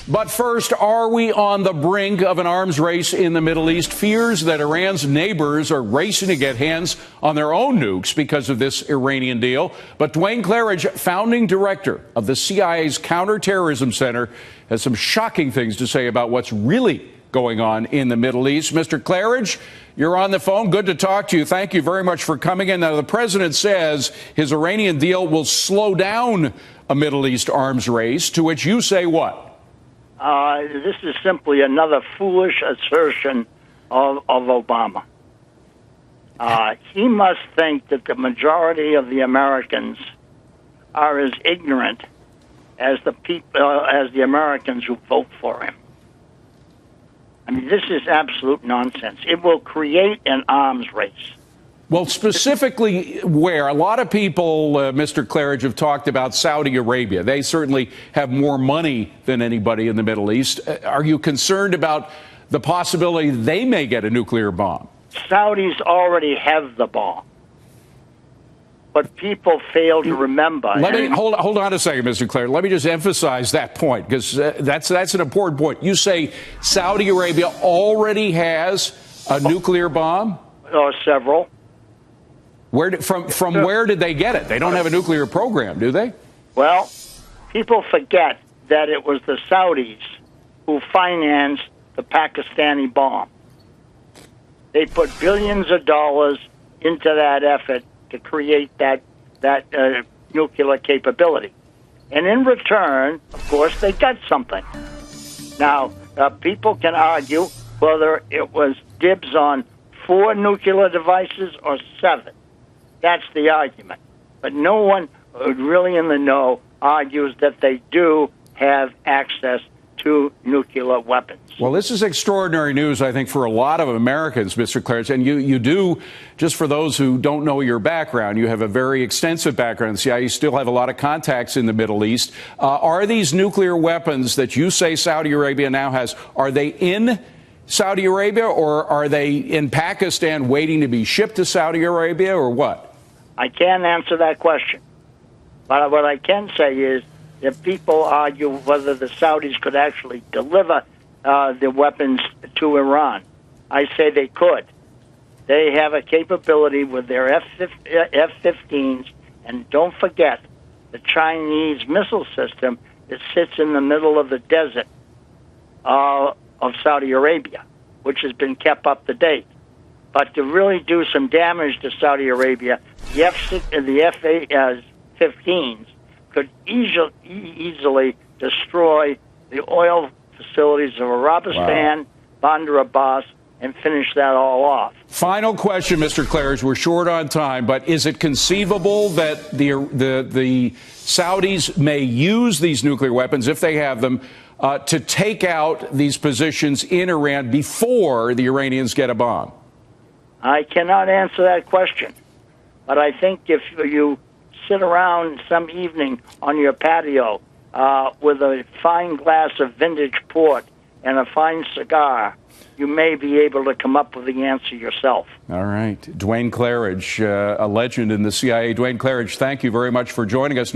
But first, are we on the brink of an arms race in the Middle East? Fears that Iran's neighbors are racing to get hands on their own nukes because of this Iranian deal. But Duane Claridge, founding director of the CIA's Counterterrorism Center, has some shocking things to say about what's really going on in the Middle East. Mr. Claridge, you're on the phone. Good to talk to you. Thank you very much for coming in. Now, the president says his Iranian deal will slow down a Middle East arms race, to which you say what? This is simply another foolish assertion of Obama. He must think that the majority of the Americans are as ignorant as the Americans who vote for him. I mean, this is absolute nonsense. It will create an arms race. Well, specifically where? A lot of people, Mr. Claridge, have talked about Saudi Arabia. They certainly have more money than anybody in the Middle East. Are you concerned about the possibility they may get a nuclear bomb? Saudis already have the bomb. But people fail to remember. Hold on a second, Mr. Claridge. Let me just emphasize that point, because that's an important point. You say Saudi Arabia already has a nuclear bomb? Or several. From where did they get it? They don't have a nuclear program, do they? Well, people forget that it was the Saudis who financed the Pakistani bomb. They put billions of dollars into that effort to create that nuclear capability. And in return, of course, they got something. Now, people can argue whether it was dibs on 4 nuclear devices or 7. That's the argument. But no one really in the know argues that they do have access to nuclear weapons. Well, this is extraordinary news, I think, for a lot of Americans, Mr. Claridge. And you do, just for those who don't know your background, you have a very extensive background in the CIA. You still have a lot of contacts in the Middle East. Are these nuclear weapons that you say Saudi Arabia now has, are they in Saudi Arabia, or are they in Pakistan waiting to be shipped to Saudi Arabia, or what? I can't answer that question. But what I can say is, if people argue whether the Saudis could actually deliver the weapons to Iran, I say they could. They have a capability with their F-15s, and don't forget, the Chinese missile system that sits in the middle of the desert of Saudi Arabia, which has been kept up to date. But to really do some damage to Saudi Arabia, the F-15s could easily destroy the oil facilities of Arabistan, Bandar Abbas, and finish that all off. Final question, Mr. Claridge. We're short on time, but is it conceivable that the Saudis may use these nuclear weapons, if they have them, to take out these positions in Iran before the Iranians get a bomb? I cannot answer that question. But I think if you sit around some evening on your patio with a fine glass of vintage port and a fine cigar, you may be able to come up with the answer yourself. All right. Duane Claridge, a legend in the CIA. Duane Claridge, thank you very much for joining us.